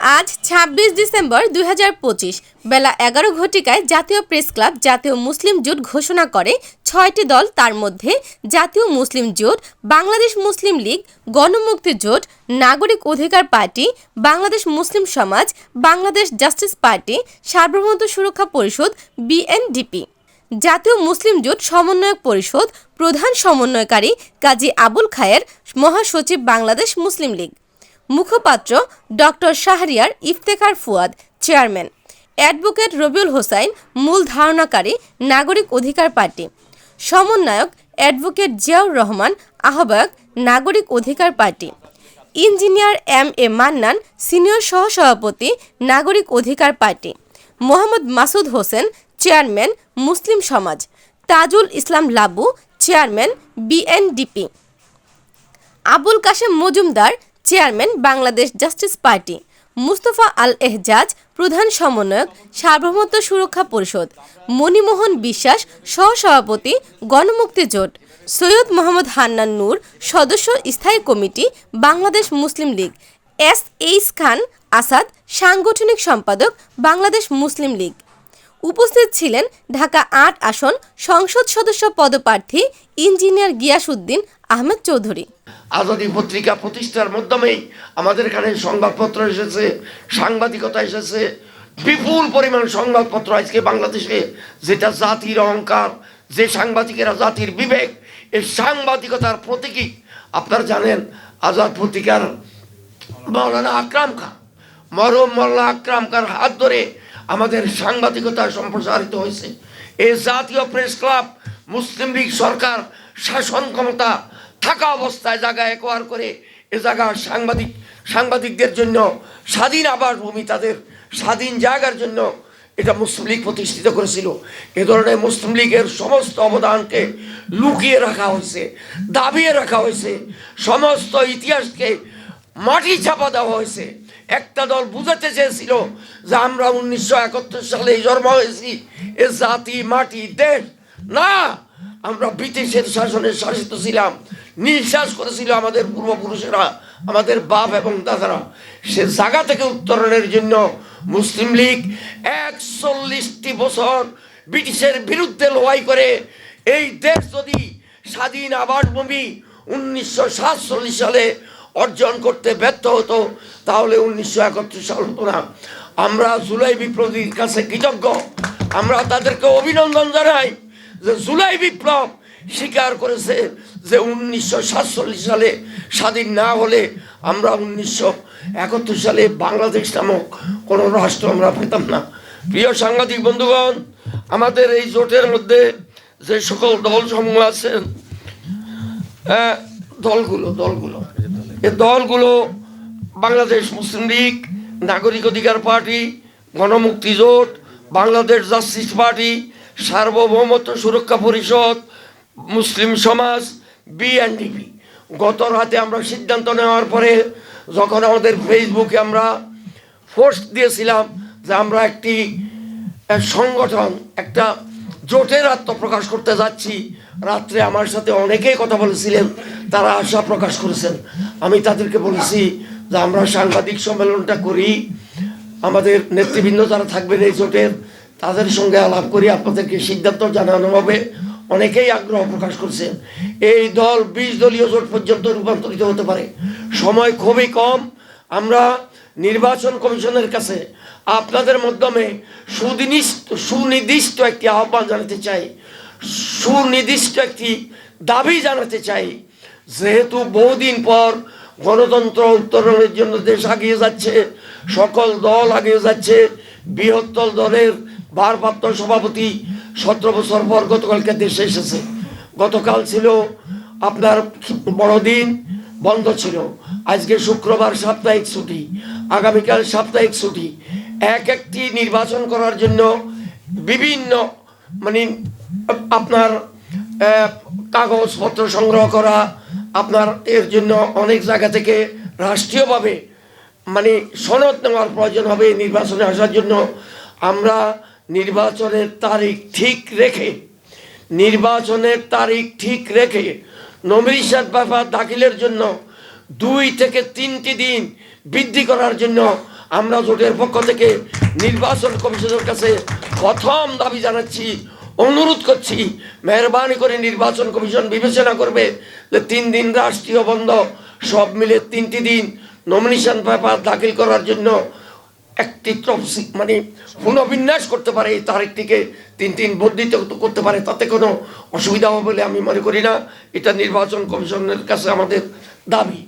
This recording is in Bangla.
আজ ২৬ ডিসেম্বর ২০২৫ বেলা ১১ ঘটিকায় জাতীয় প্রেস ক্লাব জাতীয় মুসলিম জোট ঘোষণা করে ৬টি দল, তার মধ্যে জাতীয় মুসলিম জোট, বাংলাদেশ মুসলিম লীগ, গণমুক্তি জোট, নাগরিক অধিকার পার্টি, বাংলাদেশ মুসলিম সমাজ, বাংলাদেশ জাস্টিস পার্টি, সার্বভৌমত্ব সুরক্ষা পরিষদ বিএনডিপি। জাতীয় মুসলিম জোট সমন্বয়ক পরিষদ প্রধান সমন্বয়কারী কাজী আবুল খায়ের, মহাসচিব বাংলাদেশ মুসলিম লীগ। মুখপাত্র doctor Shahriar Iftekhar Fuad, chairman. Advocate Rabiul Hossain, মূল ধারণাকারী নাগরিক অধিকার পার্টি। সমন্বয়ক অ্যাডভোকেট জিয়াউর রহমান, আহ্বায়ক Nagorik Odhikar party. Engineer M A Mannan, senior সহসভাপতি Nagorik Odhikar party. Mohammad Masud Hossain, chairman Muslim Samaj. Tajul Islam Labu, chairman BNDP. Abul Kashem Majumdar, chairman Bangladesh justice party. Mustafa Al Ehjaz, প্রধান সমন্বয়ক সার্বভৌমত্ব সুরক্ষা পরিষদ। মণিমোহন বিশ্বাস, সহসভাপতি গণমুক্তি জোট। সৈয়দ মোহাম্মদ হান্নান নূর, সদস্য স্থায়ী কমিটি বাংলাদেশ মুসলিম লীগ। এস খান আসাদ, সাংগঠনিক সম্পাদক বাংলাদেশ মুসলিম লীগ। উপস্থিত ছিলেন ঢাকা ৮ আসন সংসদ সদস্য পদপ্রার্থী ইঞ্জিনিয়ার গিয়াসউদ্দিন আহমেদ চৌধুরী। আজাদী পত্রিকা প্রতিষ্ঠার মাধ্যমেই আমাদের এখানে সংবাদপত্র এসেছে, সাংবাদিকতা এসেছে, বিপুল পরিমাণ সংবাদপত্র আজকে বাংলাদেশে, যেটা জাতির অহংকার, যে সাংবাদিকেরা জাতির বিবেক, এই সাংবাদিকতার প্রতীকী। আপনারা জানেন আজাদ পত্রিকার মৌলানা আকরাম খান, মরহুম মৌলানা আকরাম খান হাত ধরে আমাদের সাংবাদিকতা সম্প্রসারিত হয়েছে। এই জাতীয় প্রেস ক্লাব মুসলিম লীগ সরকার শাসন ক্ষমতা থাকা অবস্থায় জায়গা একোয়ার করে এ জায়গা সাংবাদিকদের জন্য স্বাধীন আবাসভূমি, তাদের স্বাধীন জায়গার জন্য এটা মুসলিম লীগ প্রতিষ্ঠিত করেছিল। এ ধরনের মুসলিম লীগের সমস্ত অবদানকে লুকিয়ে রাখা হয়েছে, দাবিয়ে রাখা হয়েছে, সমস্ত ইতিহাসকে মাটি চাপা দেওয়া হয়েছে। একটা দল বুঝাতে চেয়েছিল যে আমরা 1971 সালে জন্ম হয়েছি, এ জাতি মাটি দেশ না, আমরা ব্রিটিশের শাসনে শাসিত ছিলাম, নিঃশ্বাস করেছিল আমাদের পূর্বপুরুষেরা, আমাদের বাপ এবং দাদারা। সে জায়গা থেকে উত্তরণের জন্য মুসলিম লীগ 41টি বছর ব্রিটিশের বিরুদ্ধে লড়াই করে এই দেশ যদি স্বাধীন আবাসভূমি 1947 সালে অর্জন করতে ব্যর্থ হতো, তাহলে 1971 সাল হতো না। আমরা জুলাই বিপ্লবীর কাছে কৃতজ্ঞ, আমরা তাদেরকে অভিনন্দন জানাই যে জুলাই বিপ্লব স্বীকার করেছে যে 1947 সালে স্বাধীন না হলে আমরা 1971 সালে বাংলাদেশ নামক কোনো রাষ্ট্র আমরা পেতাম না। প্রিয় সাংবাদিক বন্ধুগণ, আমাদের এই জোটের মধ্যে যে সকল দলসমূহ আছেন, দলগুলো বাংলাদেশ মুসলিম লীগ, নাগরিক অধিকার পার্টি, গণমুক্তি জোট, বাংলাদেশ জাস্টিস পার্টি, সার্বভৌমত্ব সুরক্ষা পরিষদ, মুসলিম সমাজ, বিএনডিপি। গত রাতে আমরা সিদ্ধান্ত নেওয়ার পরে যখন আমাদের ফেসবুকে আমরা পোস্ট দিয়েছিলাম যে আমরা একটি সংগঠন, একটা জোটের আত্মপ্রকাশ করতে যাচ্ছি, রাত্রে আমার সাথে অনেকেই কথা বলেছিলেন, তারা আশা প্রকাশ করেছেন। আমি তাদেরকে বলেছি যে আমরা সাংবাদিক সম্মেলনটা করি, আমাদের নেতৃবৃন্দ যারা থাকবেন এই জোটের তাদের সঙ্গে আলাপ করি, আপনাদেরকে সিদ্ধান্ত জানানো হবে। অনেকেই আগ্রহ প্রকাশ করছেন। এই দল 20 দলীয় জোট পর্যন্ত রূপান্তরিত হতে পারে, সময় খুবই কম। আমরা নির্বাচন কমিশনের কাছে আপনাদের মাধ্যমে সুনির্দিষ্ট একটি আহ্বান জানাতে চাই, সুনির্দিষ্ট একটি দাবি জানাতে চাই। যেহেতু বহুদিন পর গণতন্ত্র উত্তরণের জন্য দেশ এগিয়ে যাচ্ছে, সকল দল এগিয়ে যাচ্ছে, বৃহত্তর দলের ভারপ্রাপ্ত সভাপতি 17 বছর পর গতকালকে দেশে এসেছে। গতকাল ছিল আপনার বড়দিন, বন্ধ ছিল। আজকে শুক্রবার সাপ্তাহিক ছুটি, আগামীকাল সাপ্তাহিক ছুটি। একটি নির্বাচন করার জন্য বিভিন্ন আপনার কাগজপত্র সংগ্রহ করা, আপনার এর জন্য অনেক জায়গা থেকে রাষ্ট্রীয়ভাবে সনদ নেওয়ার প্রয়োজন হবে নির্বাচনে আসার জন্য। আমরা নির্বাচনের তারিখ ঠিক রেখে নমিনেশন পেপার দাখিলের জন্য 2 থেকে 3টি দিন বৃদ্ধি করার জন্য আমরা জোটের পক্ষ থেকে নির্বাচন কমিশনের কাছে প্রথম দাবি জানাচ্ছি, অনুরোধ করছি, মেহরবানি করে নির্বাচন কমিশন বিবেচনা করবে যে 3 দিন রাষ্ট্রীয় বন্ধ, সব মিলে 3টি দিন নমিনেশন পেপার দাখিল করার জন্য একটি মানে পুনর্বিন্যাস করতে পারে, এই তারিখটিকে 3 দিন বর্ধিত করতে পারে, তাতে কোনো অসুবিধা হবে বলে আমি মনে করি না। এটা নির্বাচন কমিশনের কাছে আমাদের দাবি।